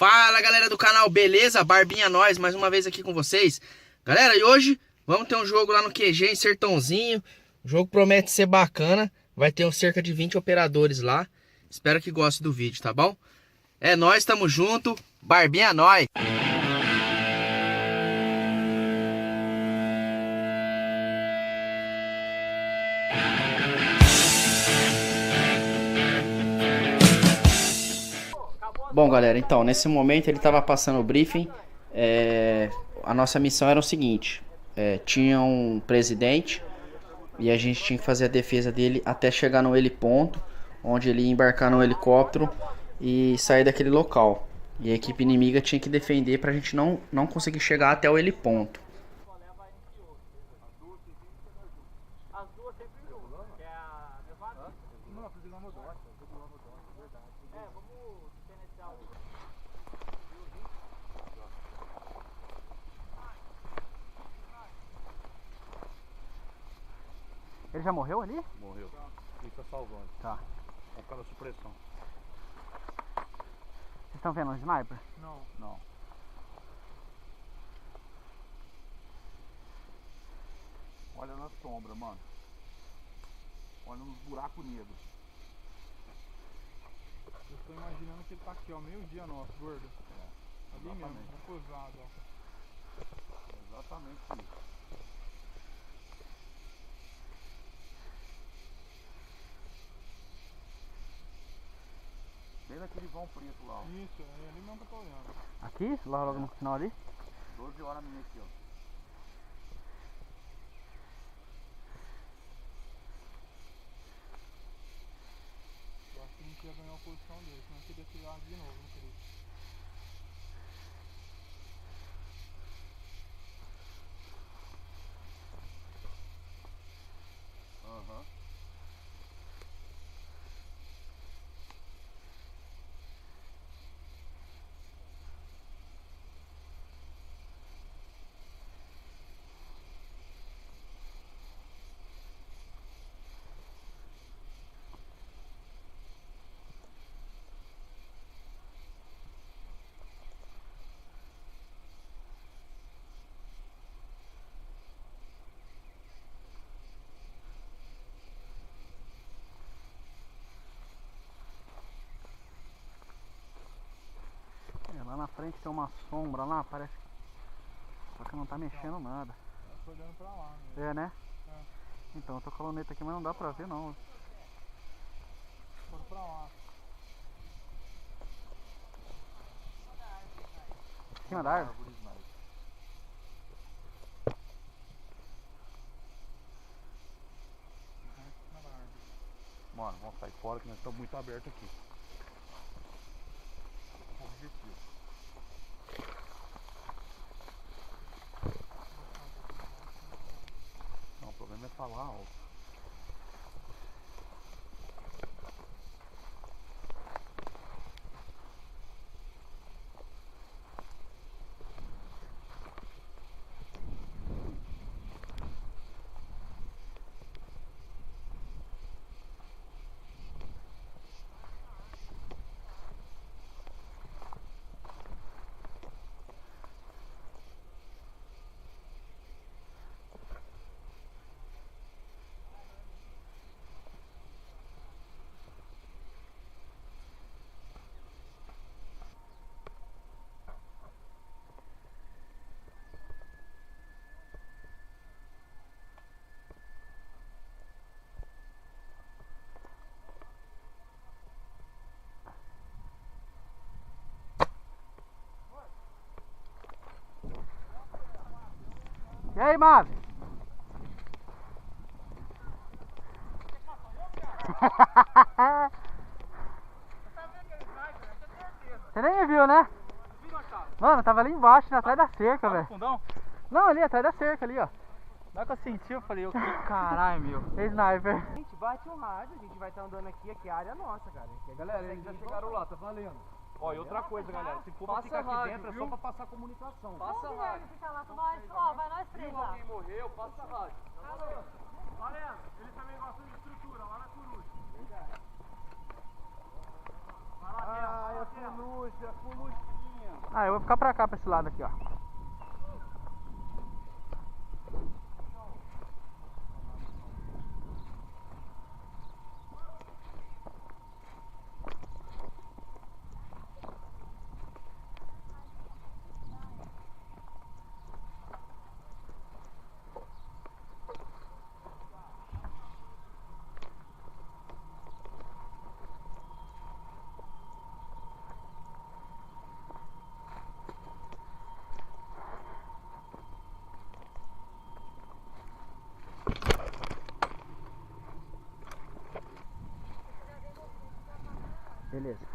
Fala galera do canal, beleza? Barbinha Nós, mais uma vez aqui com vocês. Galera, e hoje vamos ter um jogo lá no QG em Sertãozinho. O jogo promete ser bacana. Vai ter cerca de 20 operadores lá. Espero que gostem do vídeo, tá bom? É nóis, tamo junto. Barbinha Nós. Bom galera, então nesse momento ele estava passando o briefing. A nossa missão era o seguinte: tinha um presidente e a gente tinha que fazer a defesa dele até chegar no heliponto, onde ele ia embarcar no helicóptero e sair daquele local. E a equipe inimiga tinha que defender para a gente não conseguir chegar até o heliponto. Ele já morreu ali? Morreu. Ele tá salvando. Tá. Por causa da supressão. Vocês estão vendo um sniper? Não. Não. Olha na sombra, mano. Olha nos buracos negros. Eu tô imaginando que ele tá aqui, ó, meio-dia nosso, gordo. Ali mesmo, repousado, ó. Exatamente isso. Bem naquele vão preto lá, ó. Isso, é ali mesmo que eu tô olhando. Aqui? Lá logo no final ali? 12 horas minha aqui, ó. Eu acho que a gente ia ganhar a posição dele, senão eu queria tirar de novo, não queria. Aham. Lá na frente tem uma sombra lá, parece. Só que não tá mexendo nada. Eu tô olhando pra lá, né? É, né? É. Então, eu tô com a luneta aqui, mas não dá pra ver não. Foram pra lá. Em cima da árvore? Árvores, mas... Em cima da árvore. Mano, vamos sair fora que nós estamos muito abertos aqui. Objetivo. Não, o problema é falar alto. E aí, Mavi? Você nem viu, né? Mano, tava ali embaixo, atrás da cerca, velho. Fundão? Não, ali, atrás da cerca ali, ó. Na hora que eu senti, eu falei, que caralho, meu. Sniper. A gente bate um rádio, a gente vai estar andando aqui a área é nossa, cara. Galera, eles já chegaram lá, tá valendo. Ó, e outra coisa, galera, se for pra Passa ficar aqui rádio, dentro, é viu? só pra passar comunicação. Passa rádio. Fica lá com nós, ó, vai nós três lá. Alguém morreu, passa rádio. Valendo, ele também gosta de estrutura, lá na coruja. Vai lá, Ah, é a coruja, Ah, eu vou ficar pra cá, pra esse lado aqui, ó. Beleza.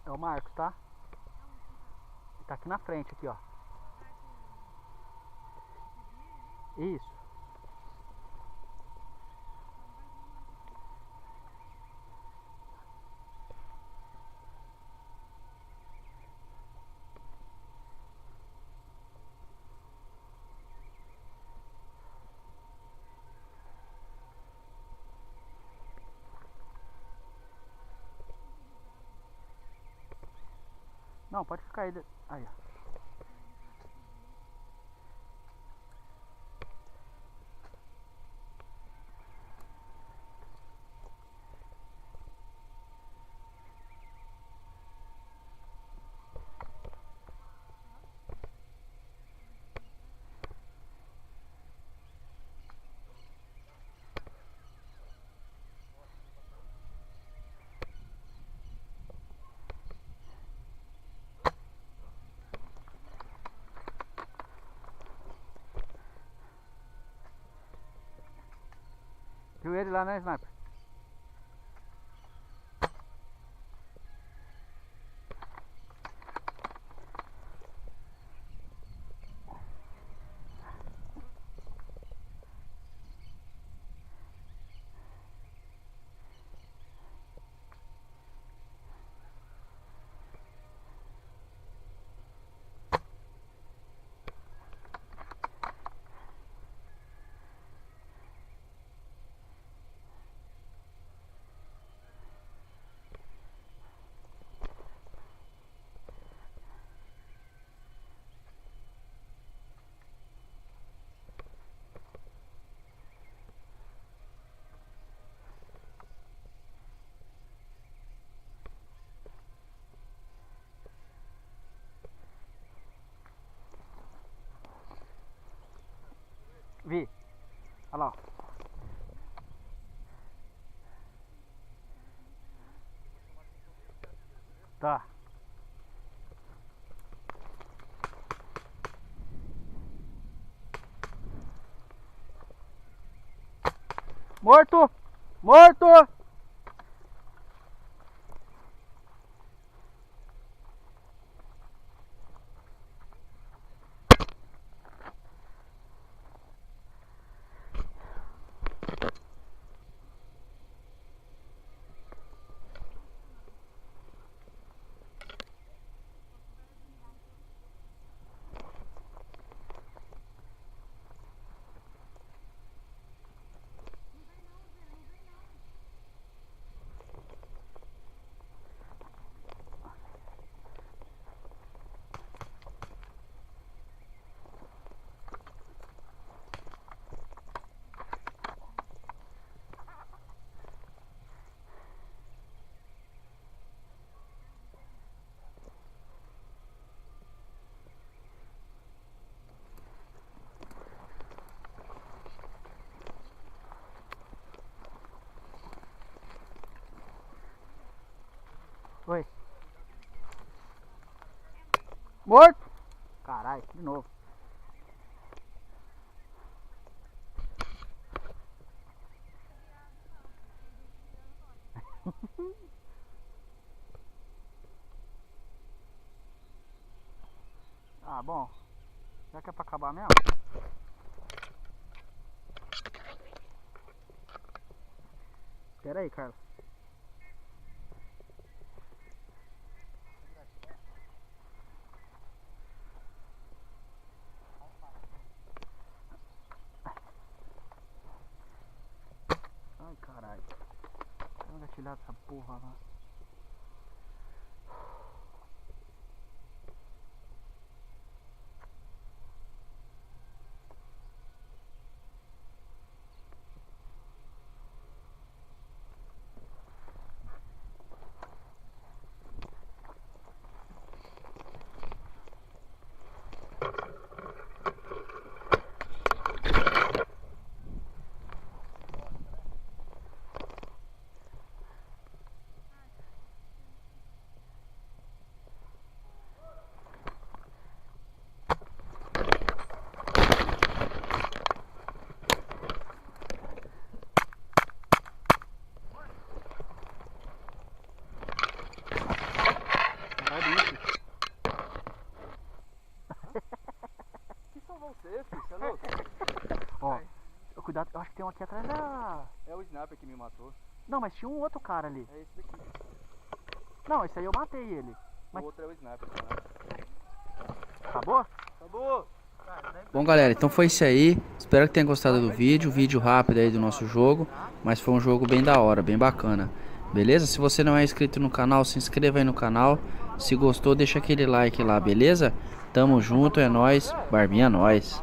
É o Marcos, tá? Tá aqui na frente, aqui, ó. Isso. Não, pode ficar aí. Aí, ó. Viu ele lá, né, Sniper? Vi. Olha lá, ó. Tá. Morto! Morto! Morto! Caralho, de novo. Ah, bom. Já que é pra acabar mesmo? Espera aí, Carlos. Ai, caralho. Vou engatilhar essa porra lá. Que são vocês, filho? Você é louco? Ó, cuidado, eu acho que tem um aqui atrás da... É o Sniper que me matou. Não, mas tinha um outro cara ali. É esse daqui. Não, esse aí eu matei ele. Mas- O outro é o Sniper. Tá? Acabou? Acabou! Bom, galera, então foi isso aí. Espero que tenham gostado do vídeo rápido aí do nosso jogo, mas foi um jogo bem da hora, bem bacana. Beleza? Se você não é inscrito no canal, se inscreva aí no canal. Se gostou, deixa aquele like lá, beleza? Tamo junto, é nóis. Barbinha é nóis.